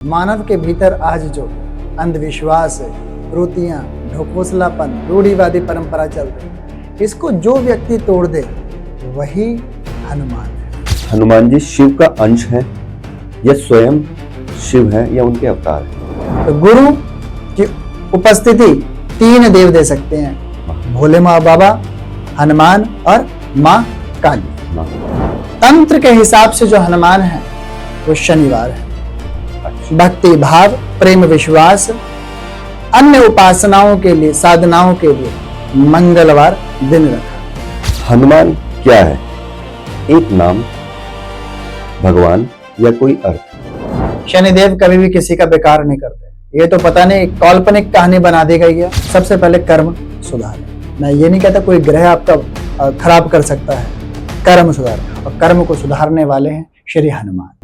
मानव के भीतर आज जो अंधविश्वास है, क्रूतियां, ढकोसलापन, रूढ़िवादी परंपरा चल रही है, इसको जो व्यक्ति तोड़ दे वही हनुमान है। हनुमान जी शिव का अंश है या स्वयं शिव है या उनके अवतार है? तो गुरु की उपस्थिति तीन देव दे सकते हैं, भोले माँ बाबा, हनुमान और माँ काली। तंत्र के हिसाब से जो हनुमान है वो शनिवार है। भक्ति भाव, प्रेम, विश्वास, अन्य उपासनाओं के लिए, साधनाओं के लिए मंगलवार दिन रखा। हनुमान क्या है? एक नाम, भगवान या कोई अर्थ? शनिदेव कभी भी किसी का बेकार नहीं करते। ये तो पता नहीं काल्पनिक कहानी बना दी गई है। सबसे पहले कर्म सुधार। मैं ये नहीं कहता कोई ग्रह आपका खराब कर सकता है, कर्म सुधार, और कर्म को सुधारने वाले हैं श्री हनुमान।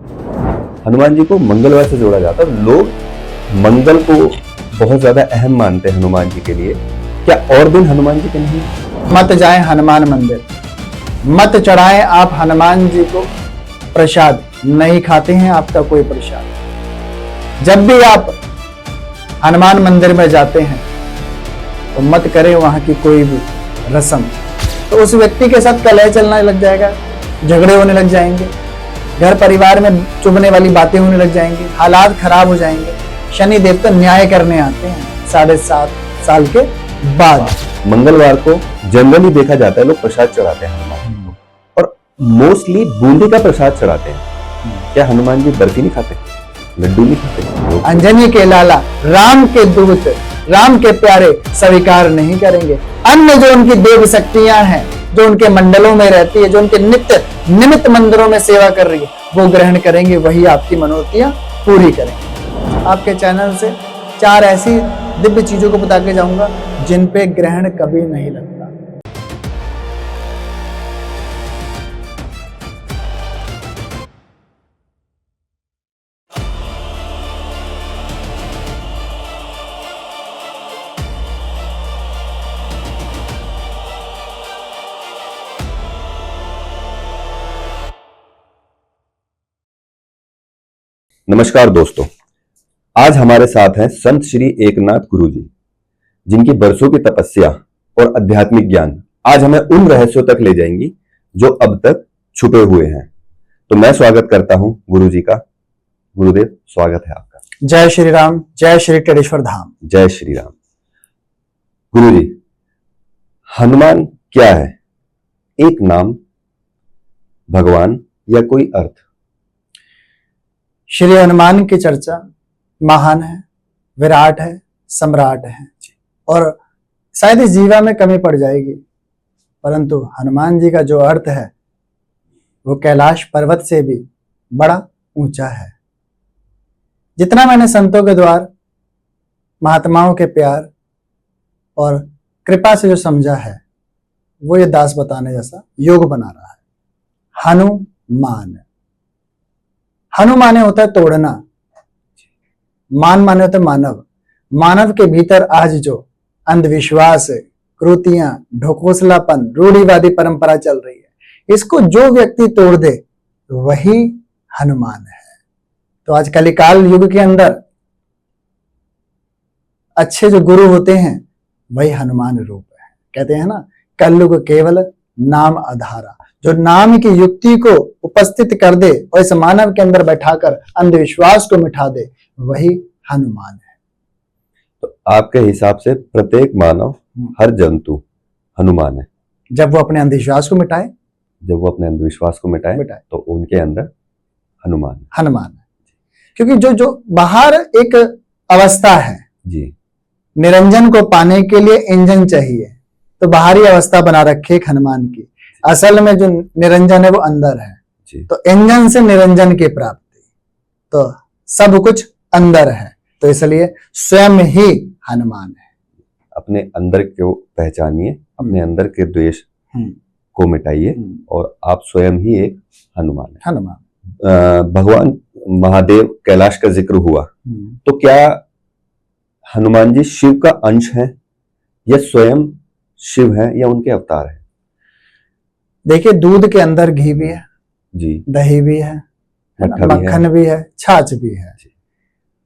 हनुमान जी को मंगलवार से जोड़ा जाता है। लोग मंगल को बहुत ज्यादा अहम मानते हैं हनुमान जी के लिए। क्या और दिन हनुमान जी के नहीं? मत जाएं हनुमान मंदिर, मत चढ़ाएं आप हनुमान जी को प्रसाद। नहीं खाते हैं आपका कोई प्रसाद। जब भी आप हनुमान मंदिर में जाते हैं तो मत करें वहां की कोई भी रस्म। तो उस व्यक्ति के साथ कलह चलने लग जाएगा, झगड़े होने लग जाएंगे, घर परिवार में चुभने वाली बातें होने लग जाएंगी, हालात खराब हो जाएंगे। शनि देव तो न्याय करने आते हैं 7.5 साल के बाद। मंगलवार को जनरली देखा जाता है लोग प्रसाद चढ़ाते हैं हनुमान जी को, और मोस्टली बूंदी का प्रसाद चढ़ाते हैं। क्या हनुमान जी बर्फी नहीं खाते, लड्डू नहीं खाते? अंजनी के लाला, राम के दूत, राम के प्यारे स्वीकार नहीं करेंगे। अन्य जो उनकी देव शक्तियां हैं, जो उनके मंडलों में रहती है, जो उनके नित्य निमित्त मंदिरों में सेवा कर रही है, वो ग्रहण करेंगे, वही आपकी मनोरथियां पूरी करेंगे। आपके चैनल से 4 ऐसी दिव्य चीजों को बता के जाऊंगा जिन पे ग्रहण कभी नहीं लगता। नमस्कार दोस्तों, आज हमारे साथ हैं संत श्री एकनाथ गुरु जी, जिनकी बरसों की तपस्या और आध्यात्मिक ज्ञान आज हमें उन रहस्यों तक ले जाएंगी जो अब तक छुपे हुए हैं। तो मैं स्वागत करता हूं गुरु जी का। गुरुदेव, स्वागत है आपका। जय श्री राम, जय श्री टेढ़ेश्वर धाम। जय श्री राम। गुरु जी, हनुमान क्या है? एक नाम, भगवान या कोई अर्थ? श्री हनुमान की चर्चा महान है, विराट है, सम्राट है, और शायद इस जीवा में कमी पड़ जाएगी। परंतु हनुमान जी का जो अर्थ है वो कैलाश पर्वत से भी बड़ा ऊंचा है। जितना मैंने संतों के द्वार, महात्माओं के प्यार और कृपा से जो समझा है, वो ये दास बताने जैसा योग बना रहा है। हनुमान, हनु माने होता है तोड़ना, मान माने होता है मानव। मानव के भीतर आज जो अंधविश्वास है, क्रूतियां, ढकोसलापन, रूढ़िवादी परंपरा चल रही है, इसको जो व्यक्ति तोड़ दे वही हनुमान है। तो आज कलिकाल युग के अंदर अच्छे जो गुरु होते हैं वही हनुमान रूप है। कहते हैं ना, कलयुग केवल नाम आधारा। जो नाम की युक्ति को उपस्थित कर दे और इस मानव के अंदर बैठाकर अंधविश्वास को मिटा दे, वही हनुमान है। तो आपके हिसाब से प्रत्येक मानव, हर जंतु हनुमान है। जब वो अपने अंधविश्वास को मिटाए, तो उनके अंदर हनुमान है। क्योंकि जो बाहर एक अवस्था है जी, निरंजन को पाने के लिए इंजन चाहिए, तो बाहरी अवस्था बना रखे एक हनुमान की। असल में जो निरंजन है वो अंदर है जी। तो इंजन से निरंजन की प्राप्ति, तो सब कुछ अंदर है। तो इसलिए स्वयं ही हनुमान है। अपने अंदर को पहचानिए, अपने अंदर के द्वेष को मिटाइए, और आप स्वयं ही एक हनुमान है। भगवान महादेव कैलाश का जिक्र हुआ, तो क्या हनुमान जी शिव का अंश है या स्वयं शिव है या उनके अवतार है? देखिए, दूध के अंदर घी भी है जी, दही भी है, मक्खन भी है, छाछ भी है।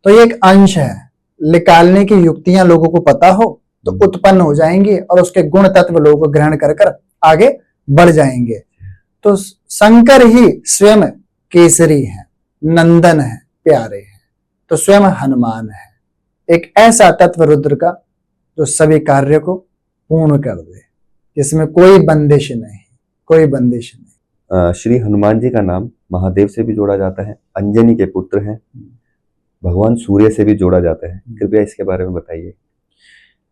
तो ये एक अंश है, निकालने की युक्तियां लोगों को पता हो तो उत्पन्न हो जाएंगी और उसके गुण तत्व लोगों को ग्रहण कर कर आगे बढ़ जाएंगे। तो शंकर ही स्वयं केसरी है, नंदन है, प्यारे हैं, तो स्वयं हनुमान है, एक ऐसा तत्व रुद्र का जो सभी कार्य को पूर्ण कर दे, जिसमें कोई बंदिश नहीं, कोई बंदिश नहीं। श्री हनुमान जी का नाम महादेव से भी जोड़ा जाता है, अंजनी के पुत्र हैं, भगवान सूर्य से भी जोड़ा जाता है, कृपया इसके बारे में बताइए।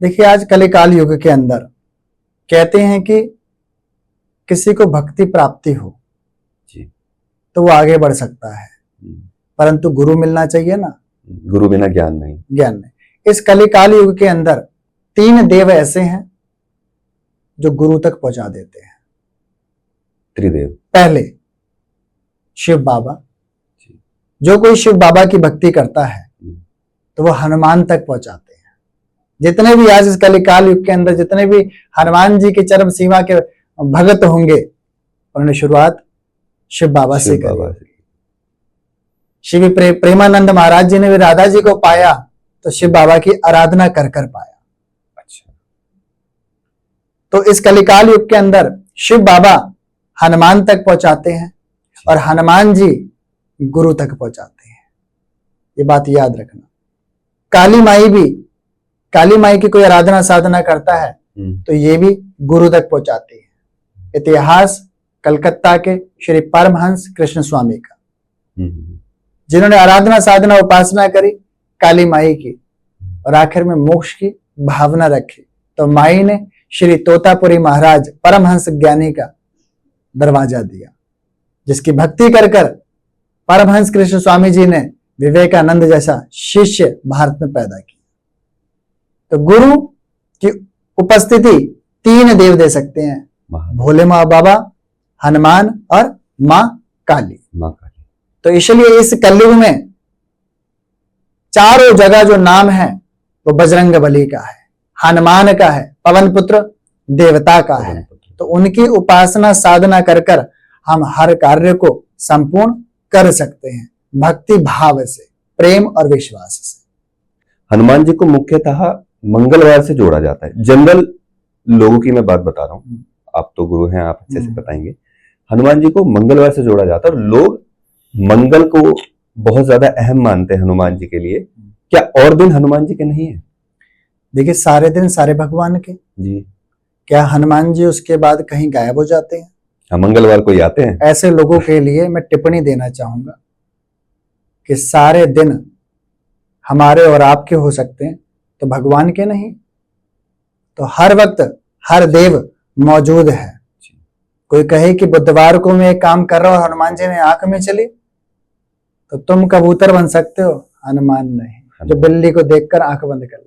देखिए, आज कलिकाल युग के अंदर कहते हैं कि किसी को भक्ति प्राप्ति हो जी तो वो आगे बढ़ सकता है, परंतु गुरु मिलना चाहिए ना, गुरु बिना ज्ञान नहीं, ज्ञान नहीं। इस कलिकाल युग के अंदर 3 देव ऐसे हैं जो गुरु तक पहुंचा देते हैं। त्रिदेव, पहले शिव बाबा, जो कोई शिव बाबा की भक्ति करता है तो वो हनुमान तक पहुंचाते हैं। जितने भी आज इस कलिकाल युग के अंदर जितने भी हनुमान जी के चरम सीमा के भगत होंगे, उन्होंने शुरुआत शिव बाबा से करी। श्री प्रेमानंद महाराज जी ने भी राधा जी को पाया तो शिव बाबा की आराधना कर कर पाया। अच्छा, तो इस कलिकाल युग के अंदर शिव बाबा हनुमान तक पहुंचाते हैं और हनुमान जी गुरु तक पहुंचाते हैं। ये बात याद रखना। काली माई भी, काली माई की कोई आराधना साधना करता है तो ये भी गुरु तक पहुंचाती है। इतिहास कलकत्ता के श्री परमहंस कृष्ण स्वामी का, जिन्होंने आराधना साधना उपासना करी काली माई की और आखिर में मोक्ष की भावना रखी, तो माई ने श्री तोतापुरी महाराज परमहंस ज्ञानी का दरवाजा दिया, जिसकी भक्ति कर कर परमहंस कृष्ण स्वामी जी ने विवेकानंद जैसा शिष्य भारत में पैदा किया। तो गुरु की उपस्थिति 3 देव दे सकते हैं, भोले माँ बाबा, हनुमान और माँ काली। तो इसलिए इस कलयुग में चारों जगह जो नाम है वो बजरंग बली का है, हनुमान का है, पवन पुत्र देवता का है। तो उनकी उपासना साधना कर कर हम हर कार्य को संपूर्ण कर सकते हैं, भक्ति भाव से, प्रेम और विश्वास से। हनुमान जी को मुख्यतः मंगलवार से जोड़ा जाता है। जनरल लोगों की मैं बात बता रहा हूँ, आप तो गुरु हैं, आप अच्छे से बताएंगे। हनुमान जी को मंगलवार से जोड़ा जाता है और लोग मंगल को बहुत ज्यादा अहम मानते हैं हनुमान जी के लिए। क्या और दिन हनुमान जी के नहीं है? देखिए, सारे दिन सारे भगवान के जी। क्या हनुमान जी उसके बाद कहीं गायब हो जाते हैं? हाँ, मंगलवार को ही आते हैं। ऐसे लोगों के लिए मैं टिप्पणी देना चाहूंगा कि सारे दिन हमारे और आपके हो सकते हैं तो भगवान के नहीं। तो हर वक्त हर देव मौजूद है। कोई कहे कि बुधवार को मैं एक काम कर रहा हूं, हनुमान जी ने आंख में चली, तो तुम कबूतर बन सकते हो, हनुमान नहीं, जो बिल्ली को देखकर आंख बंद कर ले।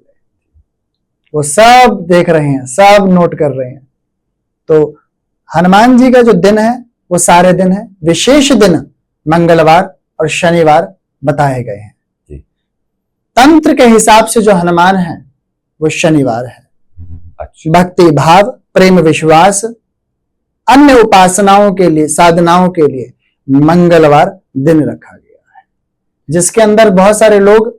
वो सब देख रहे हैं, सब नोट कर रहे हैं। तो हनुमान जी का जो दिन है वो सारे दिन है, विशेष दिन मंगलवार और शनिवार बताए गए हैं। तंत्र के हिसाब से जो हनुमान है वो शनिवार है। अच्छा। भक्ति भाव, प्रेम, विश्वास, अन्य उपासनाओं के लिए, साधनाओं के लिए मंगलवार दिन रखा गया है, जिसके अंदर बहुत सारे लोग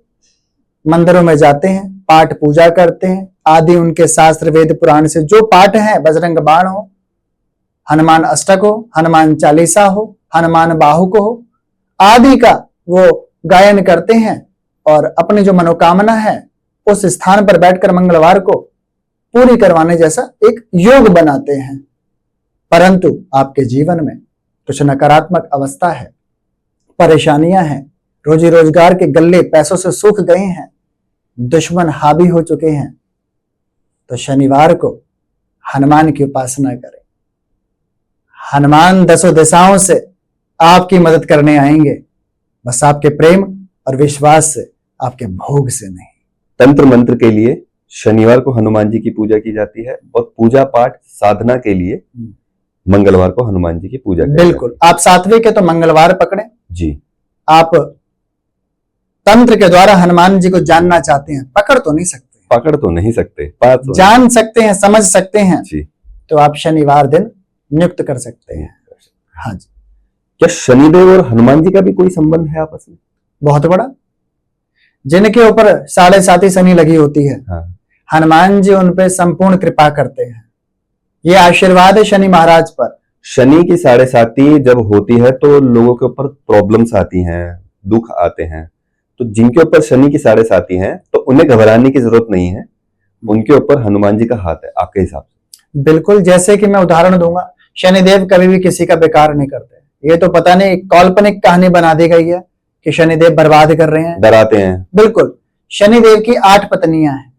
मंदिरों में जाते हैं, पाठ पूजा करते हैं। आदि उनके शास्त्र वेद पुराण से जो पाठ है, बजरंग बाण हो, हनुमान अष्टक हो, हनुमान चालीसा हो, हनुमान बाहुक हो, आदि का वो गायन करते हैं और अपनी जो मनोकामना है उस स्थान पर बैठकर मंगलवार को पूरी करवाने जैसा एक योग बनाते हैं। परंतु आपके जीवन में कुछ नकारात्मक अवस्था है, परेशानियां हैं, रोजी रोजगार के गल्ले पैसों से सूख गए हैं, दुश्मन हावी हो चुके हैं, तो शनिवार को हनुमान की उपासना करें। हनुमान 10 दिशाओं से आपकी मदद करने आएंगे, बस आपके प्रेम और विश्वास से, आपके भोग से नहीं। तंत्र मंत्र के लिए शनिवार को हनुमान जी की पूजा की जाती है और पूजा पाठ साधना के लिए मंगलवार को हनुमान जी की पूजा की बिल्कुल। आप सात्विक है तो मंगलवार पकड़े जी। आप तंत्र के द्वारा हनुमान जी को जानना चाहते हैं, पकड़ तो नहीं सकते, जान सकते हैं, समझ सकते हैं जी, तो आप शनिवार दिन नियुक्त कर सकते हैं। हाँ जी। क्या शनिदेव और हनुमान जी का भी कोई संबंध है आपस में? बहुत बड़ा। जिनके ऊपर 7.5 शनि लगी होती है, हाँ। हनुमान जी उन पे संपूर्ण कृपा करते हैं। ये आशीर्वाद है शनि महाराज पर। शनि की 7.5 जब होती है तो लोगों के ऊपर प्रॉब्लम्स आती हैं, दुख आते हैं। तो जिनके ऊपर शनि की 7.5 है तो उन्हें घबराने की जरूरत नहीं है, उनके ऊपर हनुमान जी का हाथ है आपके हिसाब से। बिल्कुल, जैसे कि मैं उदाहरण दूंगा, शनिदेव कभी भी किसी का बेकार नहीं करते। ये तो पता नहीं काल्पनिक कहानी बना दी गई है कि शनिदेव बर्बाद कर रहे हैं, डराते हैं। बिल्कुल, शनिदेव की 8 पत्नियां हैं।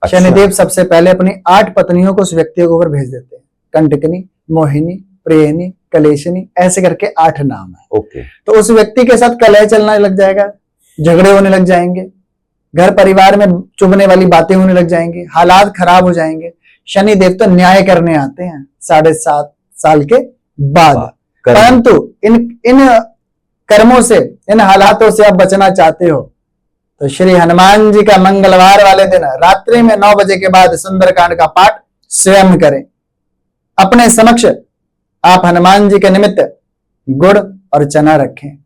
अच्छा। शनिदेव सबसे पहले अपनी 8 पत्नियों को उस व्यक्ति के ऊपर भेज देते हैं। कंटकनी, मोहिनी, प्रियनी, कलेशनी, ऐसे करके 8 नाम है। ओके। तो उस व्यक्ति के साथ कलह चलना लग जाएगा, झगड़े होने लग जाएंगे, घर परिवार में चुभने वाली बातें होने लग जाएंगी, हालात खराब हो जाएंगे। शनिदेव तो न्याय करने आते हैं 7.5 साल के बाद। परंतु इन कर्मों से, इन हालातों से आप बचना चाहते हो तो श्री हनुमान जी का मंगलवार वाले दिन रात्रि में 9 बजे के बाद सुंदरकांड का पाठ स्वयं करें। अपने समक्ष आप हनुमान जी के निमित्त गुड़ और चना रखें।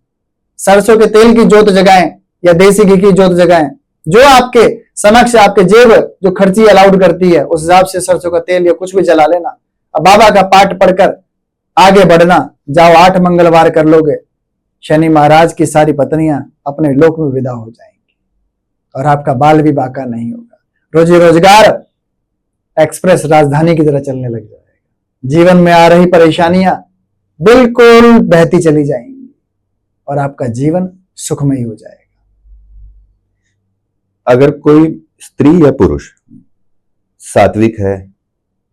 सरसों के तेल की जोत जगाएं या देसी घी की जोत जगाएं, जो आपके समक्ष आपके जेब जो खर्ची अलाउड करती है उस हिसाब से सरसों का तेल या कुछ भी जला लेना। अब बाबा का पाठ पढ़कर आगे बढ़ना। जाओ 8 मंगलवार कर लोगे, शनि महाराज की सारी पत्नियां अपने लोक में विदा हो जाएंगी और आपका बाल भी बाका नहीं होगा। रोजी रोजगार एक्सप्रेस राजधानी की तरह चलने लग जाएगा। जीवन में आ रही परेशानियां बिल्कुल बहती चली जाएंगी और आपका जीवन सुखमय हो जाएगा। अगर कोई स्त्री या पुरुष सात्विक है,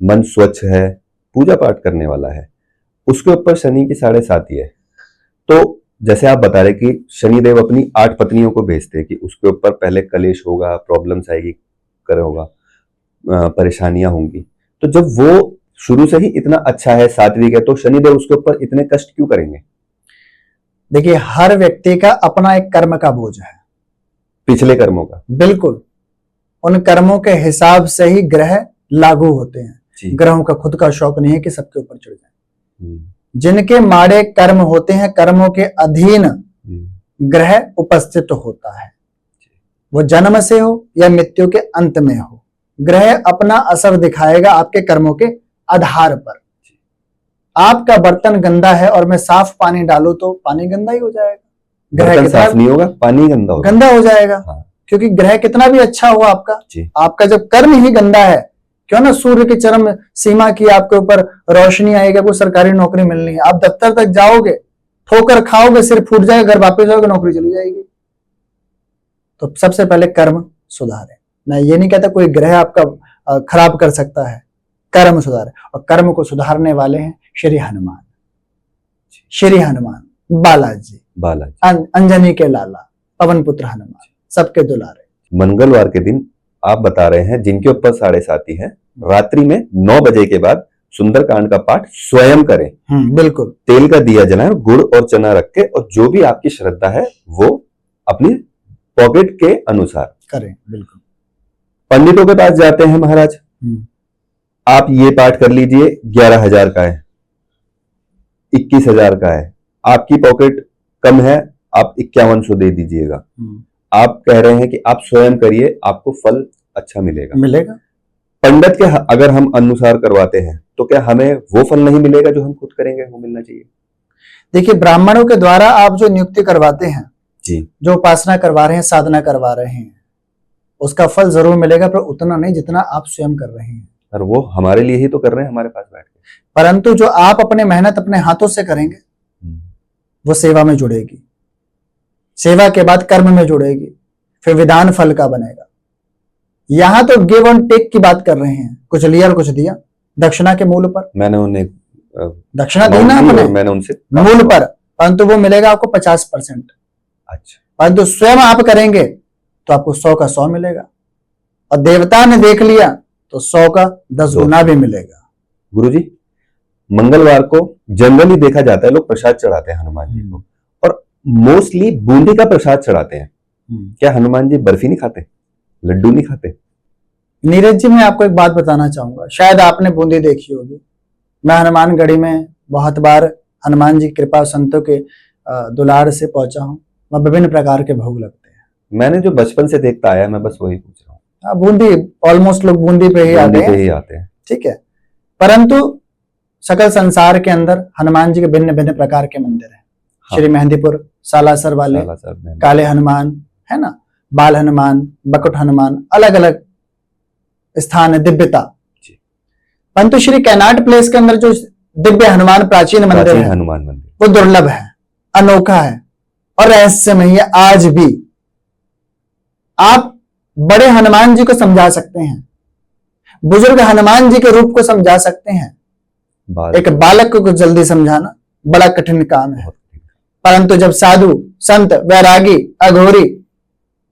मन स्वच्छ है, पूजा पाठ करने वाला है, उसके ऊपर शनि की 7.5 है, तो जैसे आप बता रहे कि शनिदेव अपनी 8 पत्नियों को भेजते हैं कि उसके ऊपर पहले कलेश होगा, प्रॉब्लम्स आएगी, कर होगा, परेशानियां होंगी, तो जब वो शुरू से ही इतना अच्छा है, सात्विक है, तो शनिदेव उसके ऊपर इतने कष्ट क्यों करेंगे? देखिए, हर व्यक्ति का अपना एक कर्म का बोझ है, पिछले कर्मों का। बिल्कुल, उन कर्मों के हिसाब से ही ग्रह लागू होते हैं। ग्रहों का खुद का शौक नहीं है कि सबके ऊपर चढ़ जाए। जिनके माड़े कर्म होते हैं, कर्मों के अधीन ग्रह उपस्थित होता है, वो जन्म से हो या मृत्यु के अंत में हो, ग्रह अपना असर दिखाएगा आपके कर्मों के आधार पर। आपका बर्तन गंदा है और मैं साफ पानी डालूं तो पानी गंदा ही हो जाएगा, ग्रह साफ नहीं होगा, पानी गंदा हो जाएगा। हाँ। क्योंकि ग्रह कितना भी अच्छा हो आपका जब कर्म ही गंदा है, क्यों ना सूर्य की चरम सीमा की आपके ऊपर रोशनी आएगी, आपको सरकारी नौकरी मिलनी है, आप दफ्तर तक जाओगे, ठोकर खाओगे, सिर फूट जाएगा, घर वापस जाओगे, नौकरी चली जाएगी। तो सबसे पहले कर्म सुधारें। मैं ये नहीं कहता कोई ग्रह आपका खराब कर सकता है, कर्म सुधारें, और कर्म को सुधारने वाले हैं श्री हनुमान, बालाजी, अंजनी के लाला, पवन पुत्र हनुमान, सबके दुलारे। मंगलवार के दिन आप बता रहे हैं जिनके ऊपर 7.5 है, रात्रि में 9 बजे के बाद सुंदरकांड का पाठ स्वयं करें। बिल्कुल। तेल का दिया जलाएं, गुड़ और चना रख के, और जो भी आपकी श्रद्धा है वो अपनी पॉकेट के अनुसार करें। बिल्कुल। पंडितों के पास जाते हैं, महाराज आप ये पाठ कर लीजिए, 11,000 का है, 21,000 का है, आपकी पॉकेट कम है, आप 5100 दे दीजिएगा। आप कह रहे हैं कि आप स्वयं करिए, आपको फल अच्छा मिलेगा। पंडित के अगर हम अनुसार करवाते हैं तो क्या हमें वो फल नहीं मिलेगा जो हम खुद करेंगे, वो मिलना चाहिए? देखिए, ब्राह्मणों के द्वारा आप जो नियुक्ति करवाते हैं जी, जो उपासना करवा रहे हैं, साधना करवा रहे हैं, उसका फल जरूर मिलेगा, पर उतना नहीं जितना आप स्वयं कर रहे हैं। और वो हमारे लिए ही तो कर रहे हैं, हमारे पास बैठ के। परंतु जो आप अपने मेहनत अपने हाथों से करेंगे वो सेवा में जुड़ेगी, सेवा के बाद कर्म में जुड़ेगी, फिर विधान फल का बनेगा। यहां तो गिव एंड टेक की बात कर रहे हैं, कुछ लिया और कुछ दिया, दक्षिणा के मूल पर। मैंने उन्हें दक्षिणा दी ना मैंने उनसे मूल पर, परंतु वो मिलेगा आपको 50%। अच्छा। परंतु स्वयं आप करेंगे तो आपको 100 का 100 मिलेगा, और देवता ने देख लिया तो 100 का 10 गुना भी मिलेगा। गुरुजी, मंगलवार को जनरली देखा जाता है लोग प्रसाद चढ़ाते हैं हनुमान जी को, और मोस्टली बूंदी का प्रसाद चढ़ाते हैं। क्या हनुमान जी बर्फी नहीं खाते, लड्डू नहीं खाते? नीरज जी, मैं आपको एक बात बताना चाहूंगा, शायद आपने बूंदी देखी होगी। मैं हनुमानगढ़ी में बहुत बार हनुमान जी कृपा संतों के दुलार से पहुंचा हूं। वहां विभिन्न प्रकार के भोग लगते हैं, मैंने जो बचपन से देखता आया, मैं बस वही पूछ रहा हूँ। हाँ, बूंदी, ऑलमोस्ट लोग बूंदी पे ही आते हैं, ठीक है। परंतु सकल संसार के अंदर हनुमान जी के भिन्न भिन्न प्रकार के मंदिर हैं। हाँ। श्री मेहंदीपुर सालासर वाले काले हनुमान है ना, बाल हनुमान, बकुट हनुमान, अलग अलग स्थान है, दिव्यता। परंतु श्री कैनाट प्लेस के अंदर जो दिव्य हनुमान प्राचीन मंदिर है, हनुमान मंदिर, वो दुर्लभ है, अनोखा है और रहस्यमय है। आज भी आप बड़े हनुमान जी को समझा सकते हैं, बुजुर्ग हनुमान जी के रूप को समझा सकते हैं, एक बालक को जल्दी समझाना बड़ा कठिन काम है। परंतु जब साधु संत वैरागी अघोरी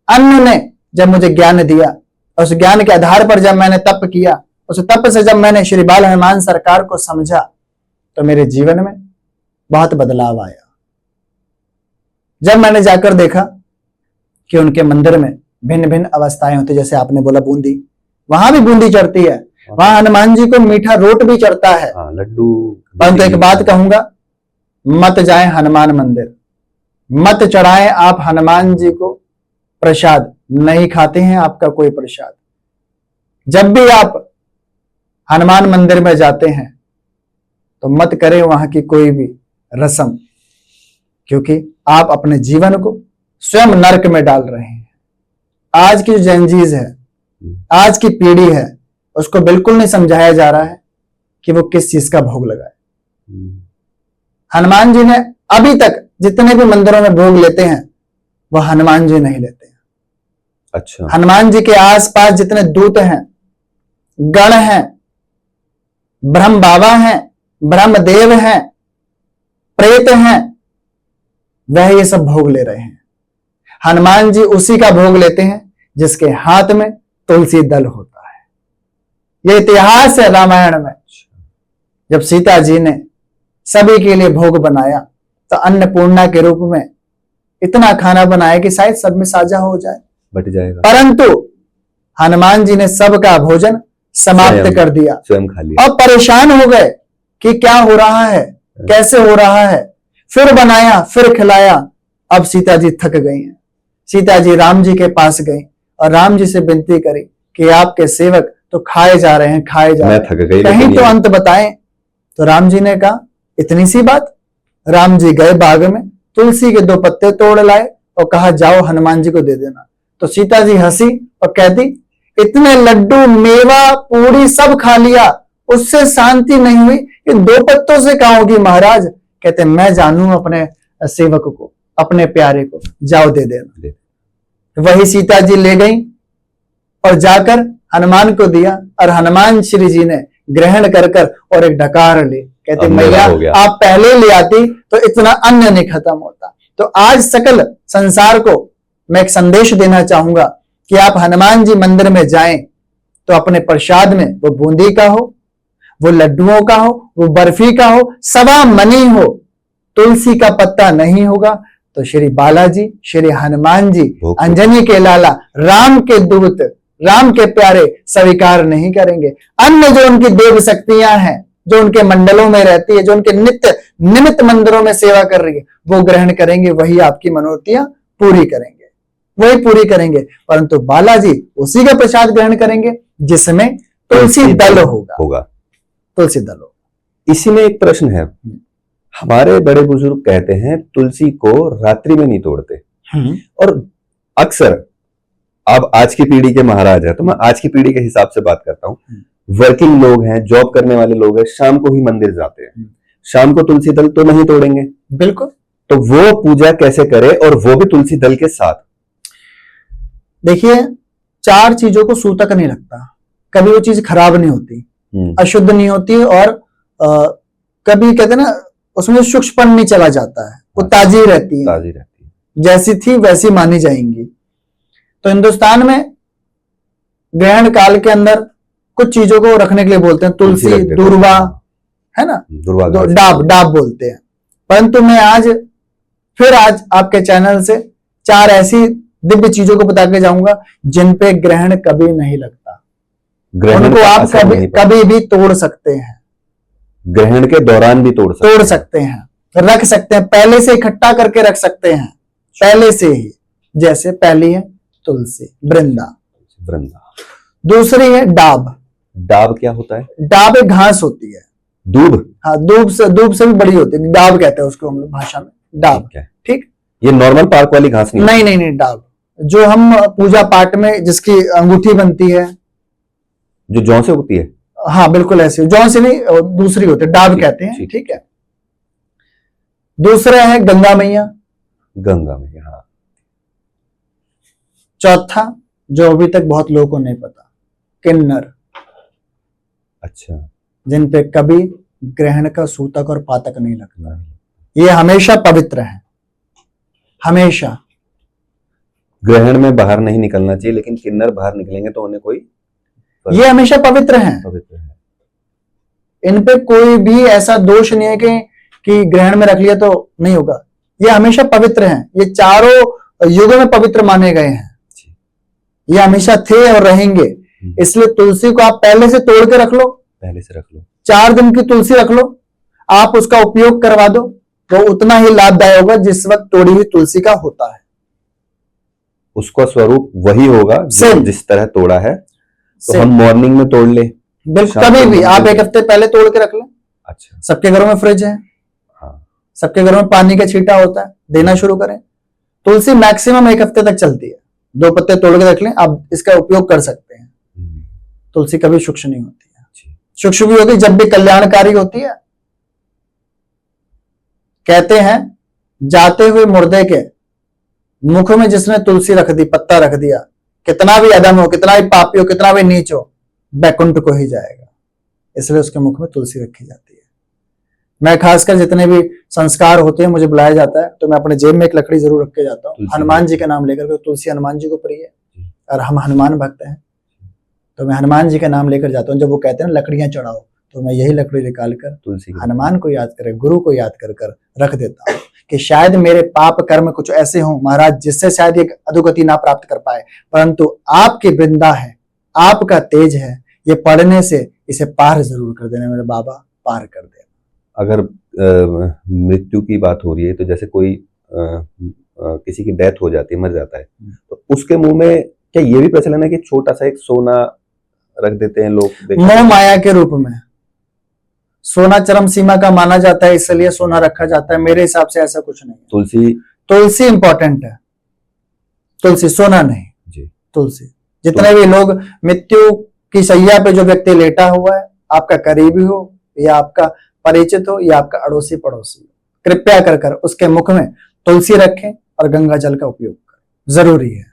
अन्य ने जब मुझे ज्ञान दिया, उस ज्ञान के आधार पर जब मैंने तप किया, उस तप से जब मैंने श्री बाल हनुमान सरकार को समझा, तो मेरे जीवन में बहुत बदलाव आया। जब मैंने जाकर देखा कि उनके मंदिर में भिन्न भिन्न अवस्थाएं होती, जैसे आपने बोला बूंदी, वहां भी बूंदी चढ़ती है, वहां हनुमान जी को मीठा रोट भी चढ़ता है, लड्डू। परंतु एक बात कहूंगा, मत जाएं हनुमान मंदिर, मत चढ़ाएं आप हनुमान जी को प्रसाद, नहीं खाते हैं आपका कोई प्रसाद। जब भी आप हनुमान मंदिर में जाते हैं तो मत करें वहां की कोई भी रस्म, क्योंकि आप अपने जीवन को स्वयं नरक में डाल रहे हैं। आज की जो जेनजीज है, आज की पीढ़ी है, उसको बिल्कुल नहीं समझाया जा रहा है कि वो किस चीज का भोग लगाए। हनुमान जी ने अभी तक जितने भी मंदिरों में भोग लेते हैं, वह हनुमान जी नहीं लेते हैं। अच्छा। हनुमान जी के आसपास जितने दूत हैं, गण हैं, ब्रह्म बाबा हैं, ब्रह्मदेव हैं, प्रेत हैं, वह ये सब भोग ले रहे हैं। हनुमान जी उसी का भोग लेते हैं जिसके हाथ में तुलसी दल होता है। यह इतिहास है रामायण में। जब सीता जी ने सभी के लिए भोग बनाया तो अन्नपूर्णा के रूप में इतना खाना बनाया कि शायद सब में साझा हो जाए, बट जाएगा, परंतु हनुमान जी ने सबका भोजन समाप्त कर दिया, स्वयं खा लिया और परेशान हो गए कि क्या हो रहा है, कैसे हो रहा है। फिर बनाया, फिर खिलाया। अब सीता जी थक गई हैं। सीता जी राम जी के पास गई और राम जी से विनती करी कि आपके सेवक तो खाए जा रहे हैं, खाए जा रहे हैं, कहीं तो अंत बताएं। तो राम जी ने कहा, इतनी सी बात। राम जी गए बाग में, तुलसी के 2 पत्ते तोड़ लाए और कहा जाओ हनुमान जी को दे देना। तो सीता जी हंसी और कहती, इतने लड्डू, मेवा, पूरी सब खा लिया, उससे शांति नहीं हुई, ये 2 पत्तों से कहाँ होगी महाराज। कहते, मैं जानू अपने सेवक को, अपने प्यारे को, जाओ दे देना। वही सीता जी ले गई और जाकर हनुमान को दिया, और हनुमान श्री जी ने ग्रहण कर कर और एक ढकार ले। कहते, मैया आप पहले ले आती तो इतना अन्न नहीं खत्म होता। तो आज सकल संसार को मैं एक संदेश देना चाहूंगा कि आप हनुमान जी मंदिर में जाएं तो अपने प्रसाद में वो बूंदी का हो, वो लड्डुओं का हो, वो बर्फी का हो, सवा मनी हो, तुलसी का पत्ता नहीं होगा तो श्री बालाजी, श्री हनुमान जी, अंजनी के लाला, राम के दूत, राम के प्यारे स्वीकार नहीं करेंगे। अन्य जो उनकी देव शक्तियां हैं, जो उनके मंडलों में रहती है, जो उनके नित्य निमित्त मंदिरों में सेवा कर रही है, वो ग्रहण करेंगे, वही आपकी मनोरथियां पूरी करेंगे, वही पूरी करेंगे। परंतु बालाजी उसी का प्रसाद ग्रहण करेंगे जिसमें तुलसी दल होगा, तुलसी दल होगा। इसी में एक प्रश्न है, हमारे बड़े बुजुर्ग कहते हैं तुलसी को रात्रि में नहीं तोड़ते, और अक्सर अब आज की पीढ़ी के महाराज है, तो मैं आज की पीढ़ी के हिसाब से बात करता हूँ। वर्किंग लोग हैं, जॉब करने वाले लोग हैं, शाम को ही मंदिर जाते हैं, शाम को तुलसी दल तो नहीं तोड़ेंगे, बिल्कुल। तो वो पूजा कैसे करे, और वो भी तुलसी दल के साथ? देखिए, 4 चीजों को सूतक नहीं लगता, कभी वो चीज खराब नहीं होती, अशुद्ध नहीं होती, और कभी कहते ना उसमें सूक्ष्मपन नहीं चला जाता है, वो ताजी रहती है, जैसी थी वैसी मानी जाएंगी। तो हिंदुस्तान में ग्रहण काल के अंदर कुछ चीजों को रखने के लिए बोलते हैं, तुलसी, दूर्वा, है ना, डाब बोलते हैं। परंतु मैं आज आपके चैनल से 4 ऐसी दिव्य चीजों को बता के जाऊंगा जिन पे ग्रहण कभी नहीं लगता, उनको आप कभी भी तोड़ सकते हैं, ग्रहण के दौरान भी तोड़ सकते हैं, रख सकते हैं, पहले से इकट्ठा करके रख सकते हैं, पहले से ही जैसे पहली है तुलसी, वृंदा। वृंदा। दूसरी है डाब। डाब क्या होता है? डाब एक घास होती है। दूब? हाँ, दूब से भी बड़ी होती है, डाब कहते हैं उसको हम लोग भाषा में, डाब। ठीक, ये नॉर्मल पार्क वाली घास नहीं? नहीं, डाब जो हम पूजा पाठ में जिसकी अंगूठी बनती है, जो जौ से उगती है। हाँ बिल्कुल ऐसी, जौ से नहीं, दूसरी होती है, डाब कहते हैं। ठीक है। दूसरा है गंगा मैया। गंगा मैया, हाँ। चौथा जो अभी तक बहुत लोगों को नहीं पता, किन्नर। अच्छा। जिन पे कभी ग्रहण का सूतक और पातक नहीं लगता, ये हमेशा पवित्र है, हमेशा। ग्रहण में बाहर नहीं निकलना चाहिए, लेकिन किन्नर बाहर निकलेंगे तो उन्हें कोई, ये हमेशा पवित्र हैं। पवित्र है। इन पे कोई भी ऐसा दोष नहीं है कि ग्रहण में रख लिया तो नहीं होगा, ये हमेशा पवित्र हैं। ये चारों युगों में पवित्र माने गए हैं, ये हमेशा थे और रहेंगे। इसलिए तुलसी को आप पहले से तोड़ के रख लो, पहले से रख लो, 4 दिन की तुलसी रख लो, आप उसका उपयोग करवा दो, तो उतना ही लाभदायक होगा जिस वक्त तोड़ी हुई तुलसी का होता है। उसका स्वरूप वही होगा जिस तरह तोड़ा है। तो हम मॉर्निंग में तोड़ ले, बिल्कुल, कभी भी आप 1 हफ्ते पहले तोड़ के रख लें। अच्छा। सबके घरों में फ्रिज है, हाँ। सबके घरों में पानी का छींटा होता है, देना शुरू करें। तुलसी मैक्सिमम 1 हफ्ते तक चलती है, 2 पत्ते तोड़ के रख लें, आप इसका उपयोग कर सकते हैं। तुलसी कभी सूक्ष्म नहीं होती है, सूक्ष्म भी होती जब भी कल्याणकारी होती है। कहते हैं जाते हुए मुर्दे के मुख में जिसने तुलसी रख दी, पत्ता रख दिया, कितना भी अधम हो, कितना भी पापी हो, कितना भी नीच हो, बैकुंठ को ही जाएगा। इसलिए उसके मुख में तुलसी रखी जाती है। मैं खासकर जितने भी संस्कार होते हैं, मुझे बुलाया जाता है तो मैं अपने जेब में एक लकड़ी जरूर रख के जाता हूँ, हनुमान जी का नाम लेकर। तुलसी हनुमान जी को प्रिय है और हम हनुमान भक्त हैं, तो मैं हनुमान जी का नाम लेकर जाता हूँ। जब वो कहते हैं ना लकड़ियां चढ़ाओ, तो मैं यही लकड़ी निकाल कर तुलसी हनुमान को याद कर, गुरु को याद कर कर रख देता हूँ कि शायद मेरे पाप कर्म कुछ ऐसे हों महाराज जिससे शायद एक अधोगति ना प्राप्त कर पाए, परंतु आपकी वृंदा है, आपका तेज है, ये पढ़ने से इसे पार जरूर कर देना मेरे बाबा, पार कर देना। अगर मृत्यु की बात हो रही है, तो जैसे कोई किसी की डेथ हो जाती है, मर जाता है, तो उसके मुंह में क्या ये भी प्रचलन है कि छोटा सा एक सोना रख देते हैं लोग? मोह माया के रूप में सोना चरम सीमा का माना जाता है, इसलिए सोना रखा जाता है। मेरे हिसाब से ऐसा कुछ नहीं। तुलसी इंपॉर्टेंट है, तुलसी, सोना नहीं जी। तुलसी। जितने भी लोग मृत्यु की शैया पे जो व्यक्ति लेटा हुआ है, आपका करीबी हो या आपका परिचित हो या आपका अड़ोसी पड़ोसी हो, कृपया कर उसके मुख में तुलसी रखें और गंगा जल का उपयोग करें, जरूरी है।